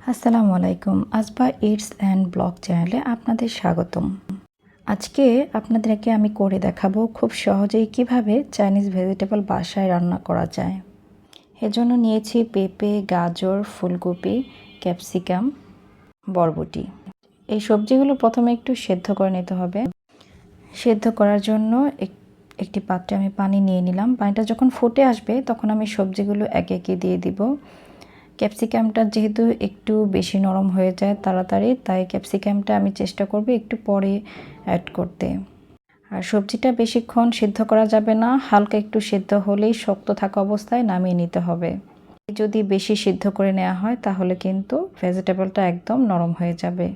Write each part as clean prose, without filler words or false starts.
আসসালামু আলাইকুম। আসবা ইটস অ্যান্ড ব্লগ চ্যানেলে আপনাদের স্বাগতম। আজকে আপনাদেরকে আমি করে দেখাবো খুব সহজেই কিভাবে চাইনিজ ভেজিটেবল বাসায় রান্না করা যায়। এজন্য নিয়েছি পেঁপে, গাজর, ফুলকপি, ক্যাপসিকাম, বরবটি। এই সবজিগুলো প্রথমে একটু সেদ্ধ করে নিতে হবে। সেদ্ধ করার জন্য একটি পাত্রে আমি পানি নিয়ে নিলাম। পানিটা যখন ফুটে আসবে তখন আমি সবজিগুলো একে একে দিয়ে দিব। ক্যাপসিকামটা যেহেতু একটু বেশি নরম হয়ে যায় তাড়াতাড়ি, তাই ক্যাপসিকামটা আমি চেষ্টা করব একটু পরে অ্যাড করতে। আর সবজিটা বেশিক্ষণ সিদ্ধ করা যাবে না, হালকা একটু সিদ্ধ হলেই শক্ত থাকা অবস্থায় নামিয়ে নিতে হবে। যদি বেশি সিদ্ধ করে নেওয়া হয় তাহলে কিন্তু ভেজিটেবলটা একদম নরম হয়ে যাবে।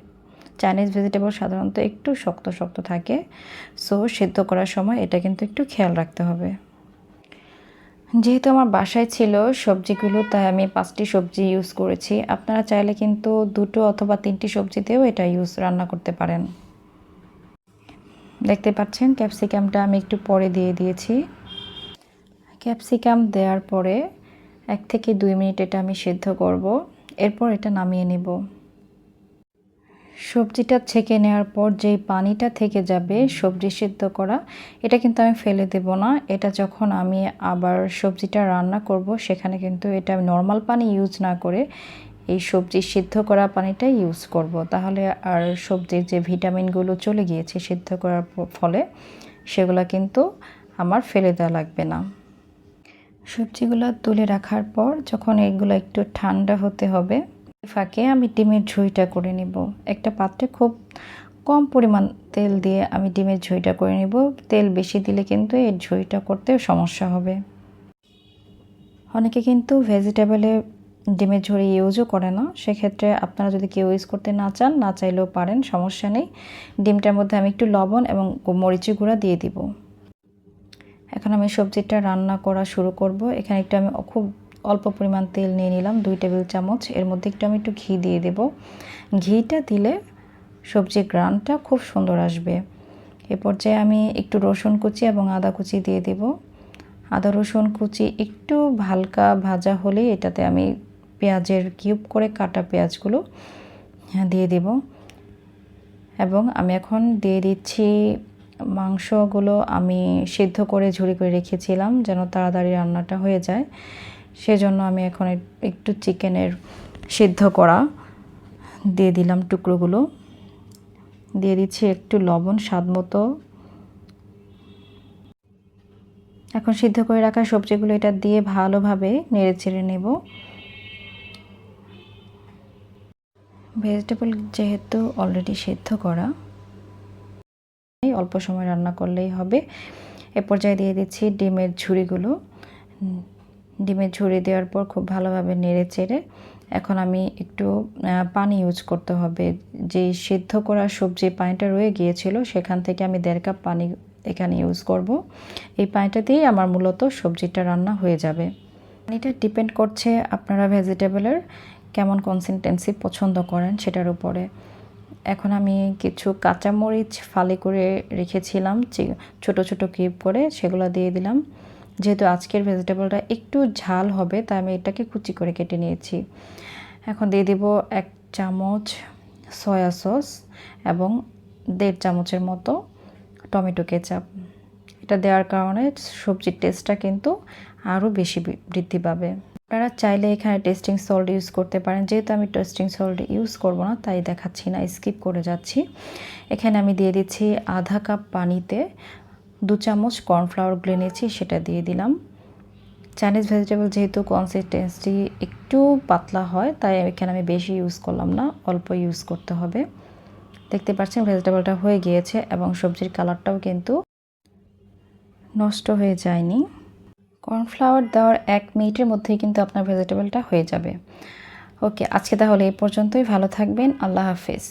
চাইনিজ ভেজিটেবল সাধারণত একটু শক্ত শক্ত থাকে, সো সিদ্ধ করার সময় এটা কিন্তু একটু খেয়াল রাখতে হবে। যেহেতু আমার বাসায় ছিল সবজিগুলো, তাই আমি 5টি সবজি ইউজ করেছি। আপনারা চাইলে কিন্তু 2টো অথবা 3টি সবজিতেও এটা রান্না করতে পারেন। দেখতে পাচ্ছেন ক্যাপসিকামটা আমি একটু পরে দিয়ে দিয়েছি। ক্যাপসিকাম দেওয়ার পরে 1 থেকে 2 মিনিট এটা আমি সিদ্ধ করব, এরপর এটা নামিয়ে নেব। সবজিটা ছেঁকে নেওয়ার পর যেই পানিটা থেকে যাবে সবজি সিদ্ধ করা, এটা কিন্তু আমি ফেলে দেব না। এটা যখন আমি আবার সবজিটা রান্না করব সেখানে কিন্তু এটা নর্মাল পানি ইউজ না করে এই সবজি সিদ্ধ করা পানিটাই ইউজ করব। তাহলে আর সবজির যে ভিটামিনগুলো চলে গিয়েছে সিদ্ধ করার ফলে, সেগুলো কিন্তু আমার ফেলে দেওয়া লাগবে না। সবজিগুলো তুলে রাখার পর যখন এগুলো একটু ঠান্ডা হতে হবে, ফাঁকে আমি ডিমের ঝুঁইটা করে নেব। একটা পাত্রে খুব কম পরিমাণ তেল দিয়ে আমি ডিমের ঝুঁইটা করে নেব। তেল বেশি দিলে কিন্তু এর ঝুঁইটা করতেও সমস্যা হবে। অনেকে কিন্তু ভেজিটেবলে ডিমের ঝুঁই ইউজও করে না, সেক্ষেত্রে আপনারা যদি কেউ ইউজ করতে না চান, না চাইলেও পারেন, সমস্যা নেই। ডিমটার মধ্যে আমি একটু লবণ এবং মরিচের গুঁড়া দিয়ে দিব। এখন আমি সবজিটা রান্না করা শুরু করব। এখানে একটু আমি খুব অল্প পরিমাণ তেল নিয়ে নিলাম, 2 টেবিল চামচ। এর মধ্যে একটু আমি একটু ঘি দিয়ে দেব। ঘিটা দিলে সবজির গ্রানটা খুব সুন্দর আসবে। এ পর্যায়ে আমি একটু রসুন কুচি এবং আদা কুচি দিয়ে দেব। আদা রসুন কুচি একটু হালকা ভাজা হলেই এটাতে আমি পেঁয়াজের কিউব করে কাটা পেঁয়াজগুলো দিয়ে দেব। এবং আমি এখন দিয়ে দিচ্ছি মাংসগুলো আমি সিদ্ধ করে ঝুরি করে রেখেছিলাম যেন তাড়াতাড়ি রান্নাটা হয়ে যায়। সেজন্য আমি এখন একটু চিকেনের সিদ্ধ করা দিয়ে দিলাম, টুকরোগুলো দিয়ে দিচ্ছি, একটু লবণ স্বাদ মতো। এখন সিদ্ধ করে রাখা সবজিগুলো এটা দিয়ে ভালোভাবে নেড়ে চেড়ে নেব। ভেজিটেবল যেহেতু অলরেডি সিদ্ধ করা, অল্প সময় রান্না করলেই হবে। এ পর্যায়ে দিয়ে দিচ্ছি ডিমের ঝুড়িগুলো। ডিমের ঝুড়ি দেওয়ার পর খুব ভালোভাবে নেড়ে চেড়ে এখন আমি একটু পানি ইউজ করতে হবে। যেই সিদ্ধ করা সবজি পানিটা রয়ে গিয়েছিল সেখান থেকে আমি 1.5 কাপ পানি এখানে ইউজ করব। এই পানিটা দিয়েই আমার মূলত সবজিটা রান্না হয়ে যাবে। পানিটা ডিপেন্ড করছে আপনারা ভেজিটেবলের কেমন কনসিস্টেন্সি পছন্দ করেন সেটার উপরে। এখন আমি কিছু কাঁচামরিচ ফালি করে রেখেছিলাম ছোট ছোট কিউব করে, সেগুলো দিয়ে দিলাম। যেহেতু আজকের ভেজিটেবলটা একটু ঝাল হবে তাই আমি এটাকে কুচি করে কেটে নিয়েছি। এখন দিয়ে দেব 1 চামচ সয়া সস এবং 1.5 চামচের মতো টমেটো কেচাপ। এটা দেওয়ার কারণে সবজির টেস্টটা কিন্তু আরও বেশি বৃদ্ধি পাবে। আপনারা চাইলে এখানে টেস্টিং সল্ট ইউজ করতে পারেন। যেহেতু আমি টেস্টিং সল্ট ইউজ করব না তাই দেখাচ্ছি না, স্কিপ করে যাচ্ছি। এখানে আমি দিয়ে দিচ্ছি আধা কাপ পানিতে 2 চামচ কর্নফ্লাওয়ার গুলে নিয়েছি, সেটা দিয়ে দিলাম। চাইনিজ ভেজিটেবল যেহেতু কনসিস্টেন্সি একটু পাতলা হয় তাই এখানে আমি বেশি ইউজ করলাম না, অল্প ইউজ করতে হবে। দেখতে পাচ্ছেন ভেজিটেবলটা হয়ে গিয়েছে এবং সবজির কালারটাও কিন্তু নষ্ট হয়ে যায়নি। কর্নফ্লাওয়ার দেওয়ার 1 মিনিটের মধ্যেই কিন্তু আপনার ভেজিটেবলটা হয়ে যাবে। ওকে, আজকে তাহলে এই পর্যন্তই। ভালো থাকবেন। আল্লাহ হাফেজ।